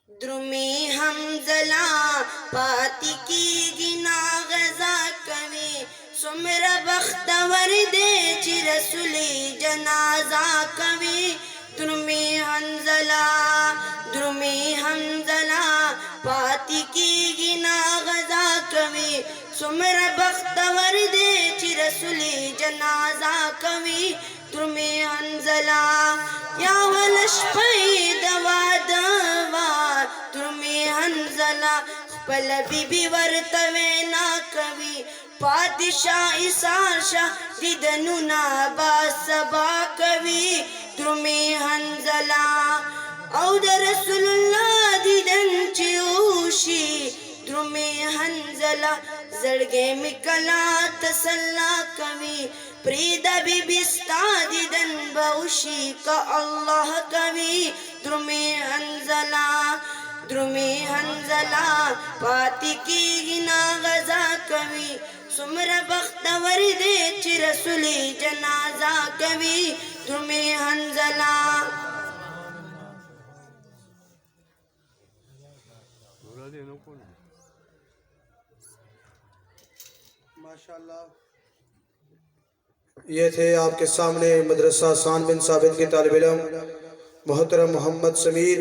द्रुमी हमजला पाती की गिना गजा कवी सुमर बख्तवर दे ची रसूली जनाजा कवी द्रुमी हमजला पाती की गिना गजा कवी सुमर बख्तवर दे ची रसूली जनाजा कवी द्रुमी हमजला या वलश दवा दवा द्रुमी हंजला खपल बीबी वर्तवे ना कवी पादिशाह इसारशाह दिदनु ना बासबा कवी द्रुमी हंजला औद रसूलुल्लाह दिदन चियूशी द्रुमी हंजला जड़गे मिकला तसल्ला कवी प्रीदा बीबिस्ता दिदन बहुशी का अल्लाह कवी द्रुमी हंजला पाती की गिना गजा कवी सुमर बख्तवर दे ची रसूली जनाजा कवी द्रुमी हंजला। माशाअल्लाह, ये थे आपके सामने मदरसा सान बिन साबित के तालिब इल्म मोहतरम मोहम्मद समीर